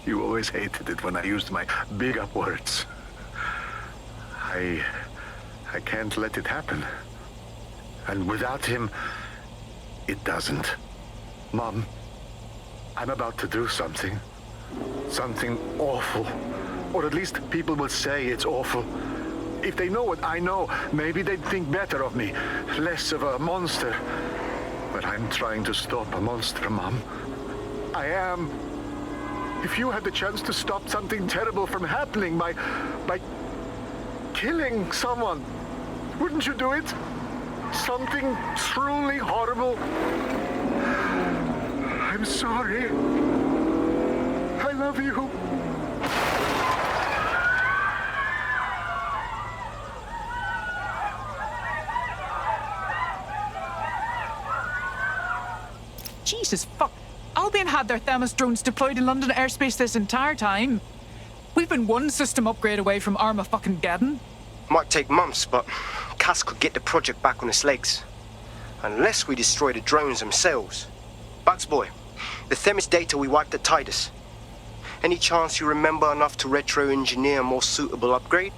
you always hated it when I used my big up words. I can't let it happen. And without him, it doesn't. Mom, I'm about to do something. Something awful. Or at least people will say it's awful. If they know what I know, maybe they'd think better of me. Less of a monster. But I'm trying to stop a monster, Mom. I am. If you had the chance to stop something terrible from happening by killing someone, wouldn't you do it? Something truly horrible. I'm sorry. I love you. Jesus fuck. Albion had their Themis drones deployed in London airspace this entire time. We've been one system upgrade away from Armageddon. Might take months, but Cass could get the project back on its legs. Unless we destroy the drones themselves. Bugs boy, the Themis data we wiped at Titus. Any chance you remember enough to retro-engineer a more suitable upgrade?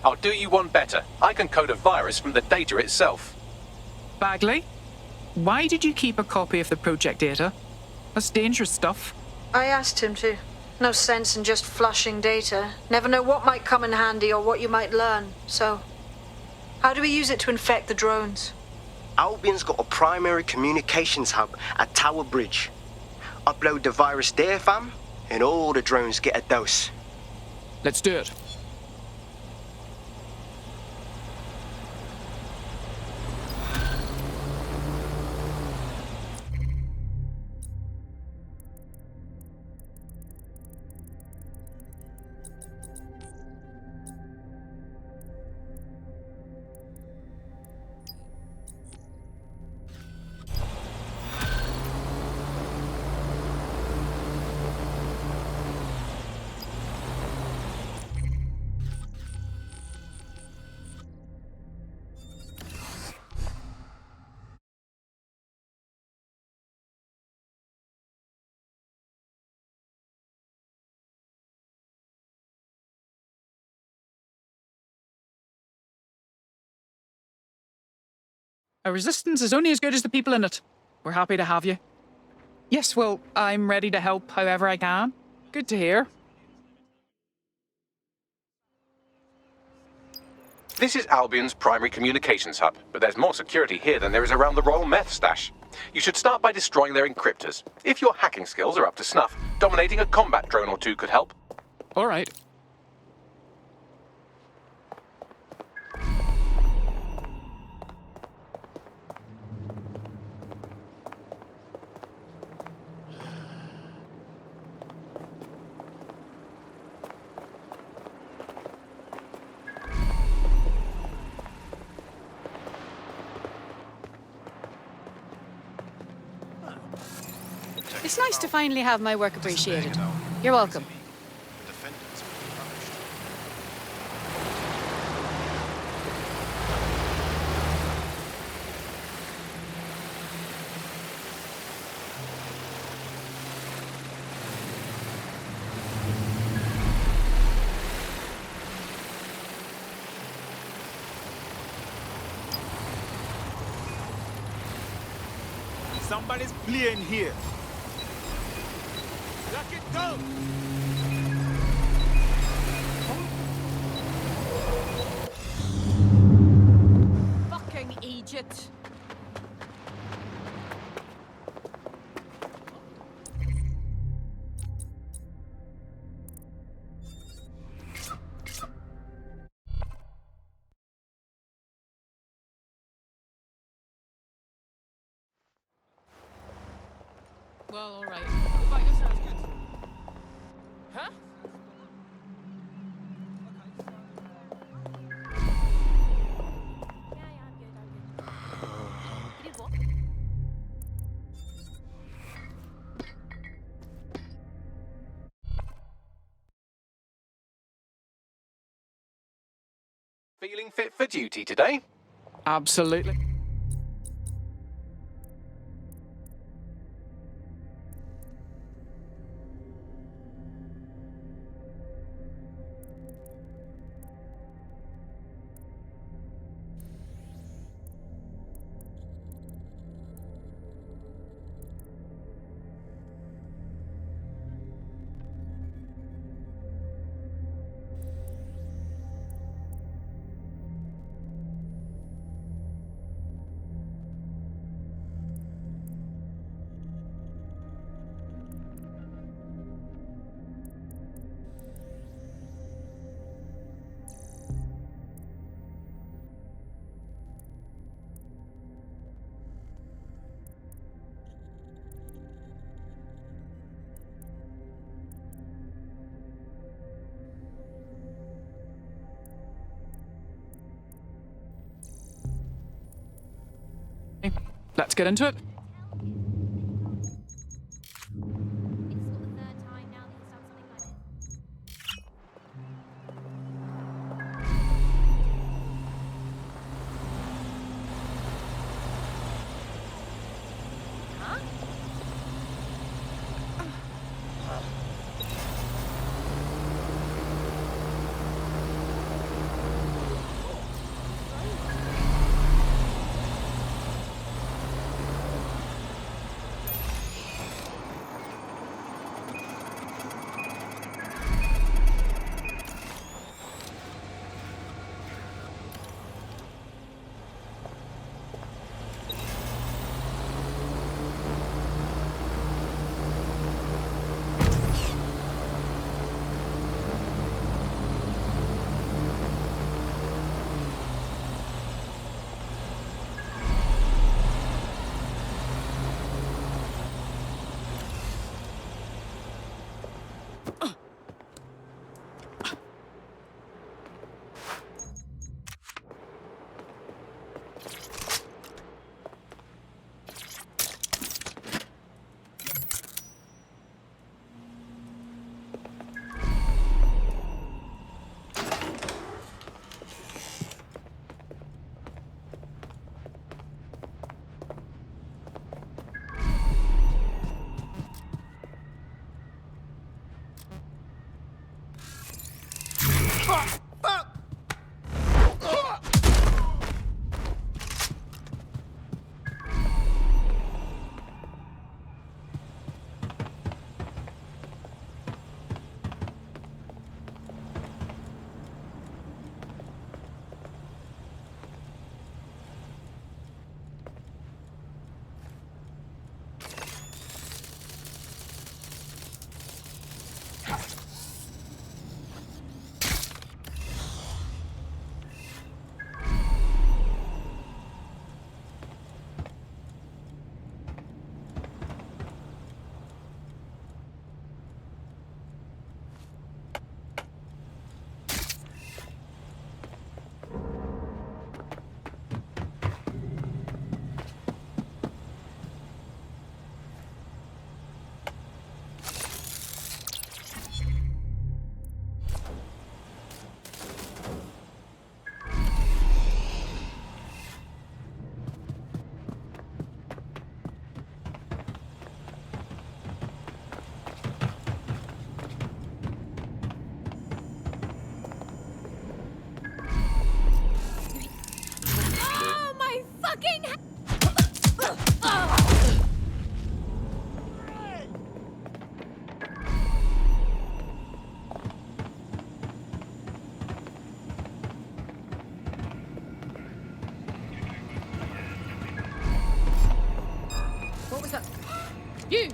I'll do you one better. I can code a virus from the data itself. Bagley, why did you keep a copy of the project data? That's dangerous stuff. I asked him to. No sense in just flushing data. Never know what might come in handy or what you might learn. So, how do we use it to infect the drones? Albion's got a primary communications hub at Tower Bridge. Upload the virus there, fam, and all the drones get a dose. Let's do it. A resistance is only as good as the people in it. We're happy to have you. Yes, well, I'm ready to help however I can. Good to hear. This is Albion's primary communications hub, but there's more security here than there is around the Royal Meth stash. You should start by destroying their encryptors. If your hacking skills are up to snuff, dominating a combat drone or two could help. All right. It's nice to finally have my work appreciated. You're welcome. Somebody's playing here. Lock it down! Fucking Egypt. Well, all right. What about yourself? Huh? Feeling fit for duty today? Absolutely. Let's get into it. You!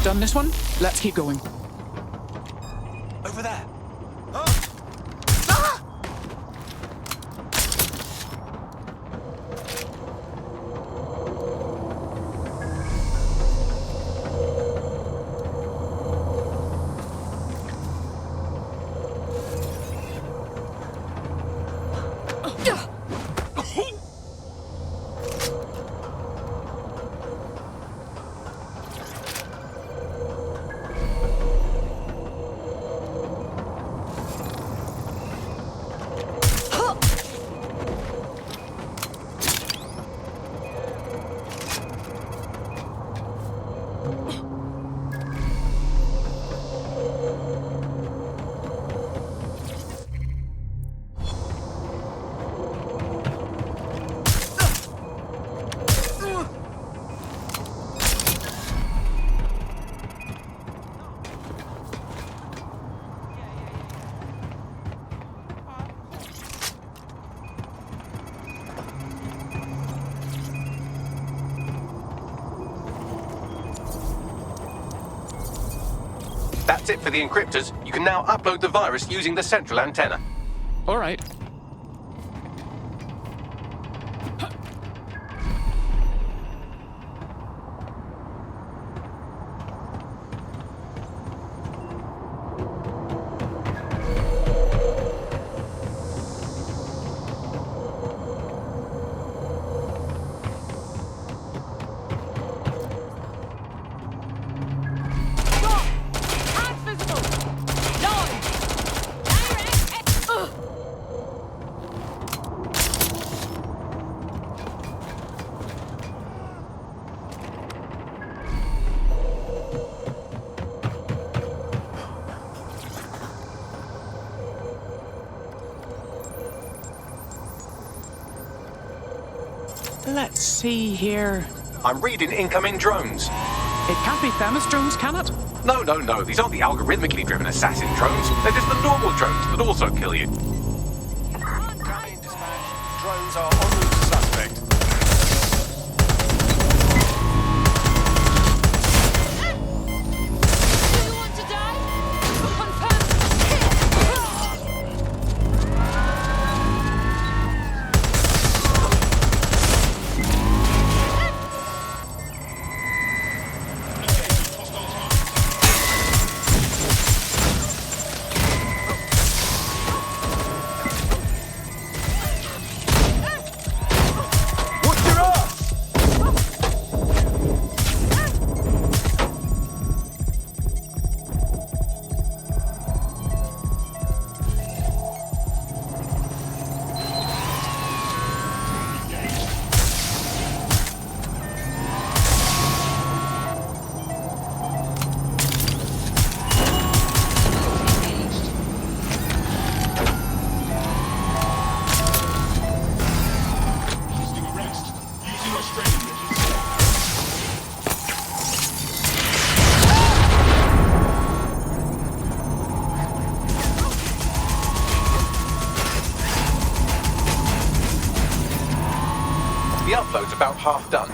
Done this one? Let's keep going. Over there. That's it for the encryptors. You can now upload the virus using the central antenna. All right. Let's see here. I'm reading incoming drones. It can't be Themis drones, can it? No. These aren't the algorithmically driven assassin drones. They're just the normal drones that also kill you. Incoming dispatch. Drones are en route to suspect. The upload's about half done.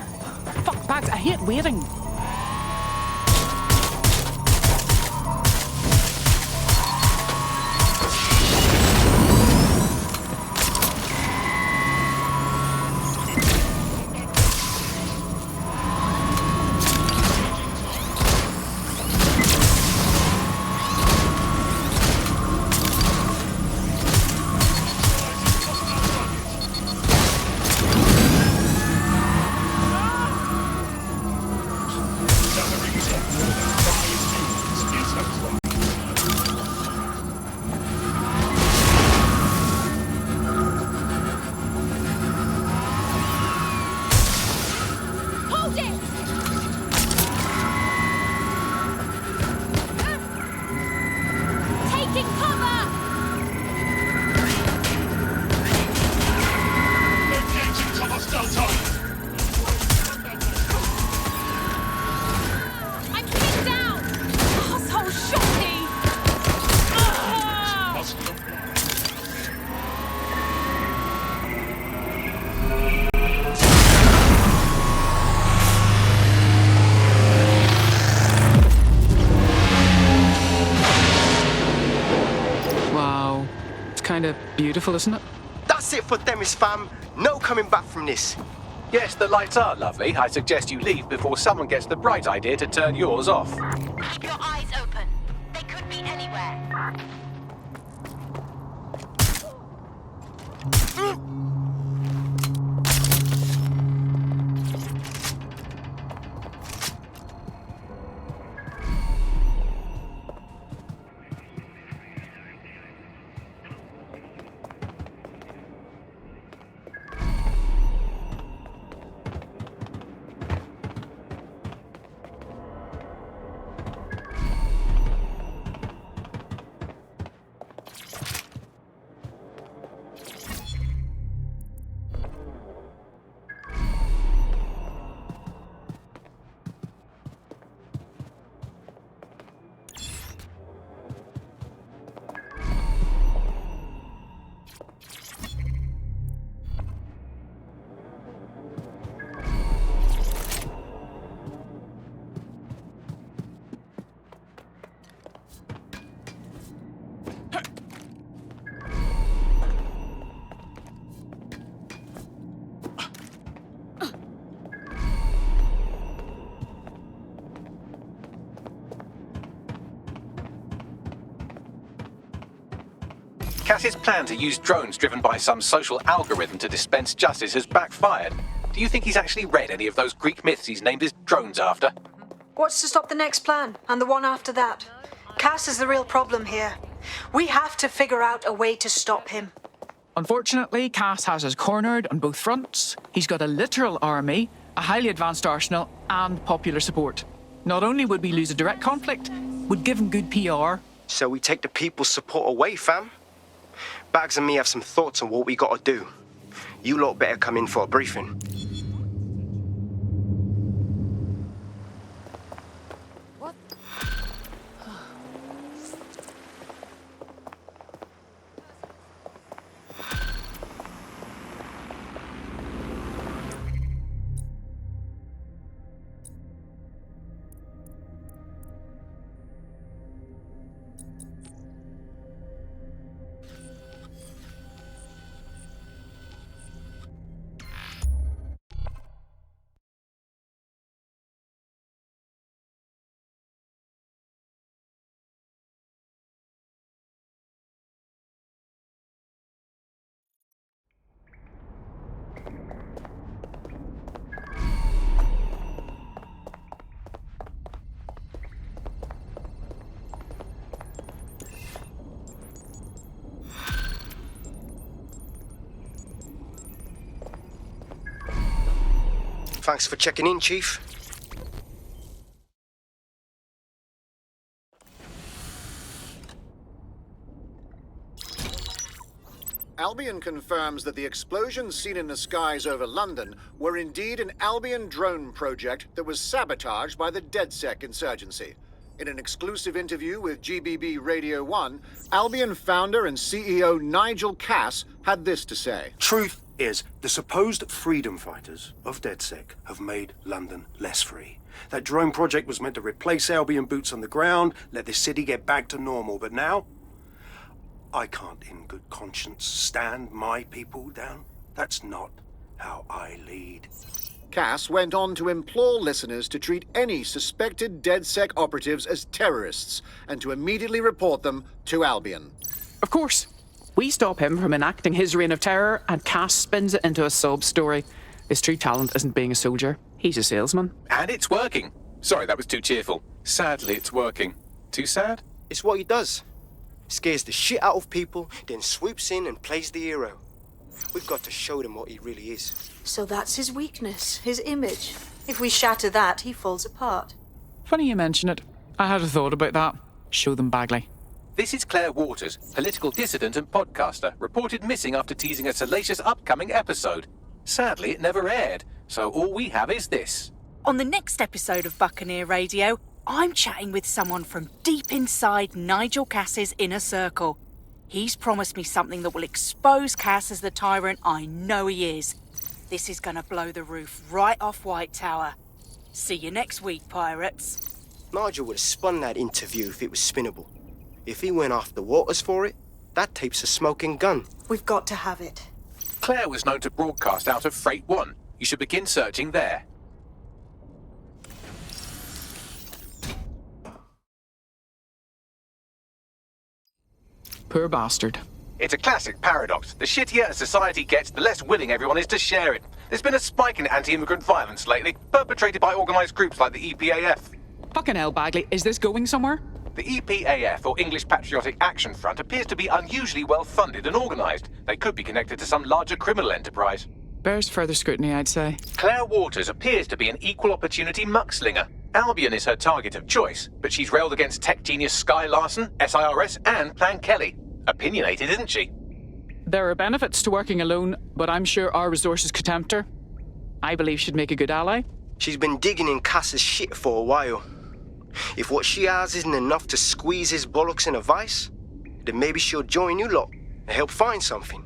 Fuck, Bags, I hate waiting. Beautiful, isn't it? That's it for Themis, fam. No coming back from this. Yes, the lights are lovely. I suggest you leave before someone gets the bright idea to turn yours off. Keep your eyes open. They could be anywhere. Cass's plan to use drones driven by some social algorithm to dispense justice has backfired. Do you think he's actually read any of those Greek myths he's named his drones after? What's to stop the next plan, and the one after that? Cass is the real problem here. We have to figure out a way to stop him. Unfortunately, Cass has us cornered on both fronts. He's got a literal army, a highly advanced arsenal, and popular support. Not only would we lose a direct conflict, we'd give him good PR. So we take the people's support away, fam? Bags and me have some thoughts on what we gotta do. You lot better come in for a briefing. Thanks for checking in, Chief. Albion confirms that the explosions seen in the skies over London were indeed an Albion drone project that was sabotaged by the DedSec insurgency. In an exclusive interview with GBB Radio 1, Albion founder and CEO Nigel Cass had this to say. Truth is, the supposed freedom fighters of DedSec have made London less free. That drone project was meant to replace Albion boots on the ground, let the city get back to normal, but now I can't in good conscience stand my people down. That's not how I lead. Cass went on to implore listeners to treat any suspected DedSec operatives as terrorists and to immediately report them to Albion. Of course. We stop him from enacting his reign of terror, and Cass spins it into a sob story. His true talent isn't being a soldier. He's a salesman. And it's working. Sorry, that was too cheerful. Sadly, it's working. Too sad? It's what he does. Scares the shit out of people, then swoops in and plays the hero. We've got to show them what he really is. So that's his weakness, his image. If we shatter that, he falls apart. Funny you mention it. I had a thought about that. Show them Bagley. This is Claire Waters, political dissident and podcaster, reported missing after teasing a salacious upcoming episode. Sadly, it never aired, so all we have is this. On the next episode of Buccaneer Radio, I'm chatting with someone from deep inside Nigel Cass's inner circle. He's promised me something that will expose Cass as the tyrant I know he is. This is gonna blow the roof right off White Tower. See you next week, pirates. Nigel would have spun that interview if it was spinnable. If he went after Waters for it, That tape's a smoking gun. We've got to have it. Claire was known to broadcast out of Freight 1. You should begin searching there. Poor bastard. It's a classic paradox. The shittier a society gets, the less willing everyone is to share it. There's been a spike in anti-immigrant violence lately, perpetrated by organised groups like the EPAF. Fucking hell, Bagley, is this going somewhere? The EPAF, or English Patriotic Action Front, appears to be unusually well funded and organised. They could be connected to some larger criminal enterprise. Bears further scrutiny, I'd say. Claire Waters appears to be an equal opportunity muckslinger. Albion is her target of choice, but she's railed against tech genius Sky Larson, SIRS, and Plan Kelley. Opinionated, isn't she? There are benefits to working alone, but I'm sure our resources could tempt her. I believe she'd make a good ally. She's been digging in Cass's shit for a while. If what she has isn't enough to squeeze his bollocks in a vice, then maybe she'll join you lot and help find something.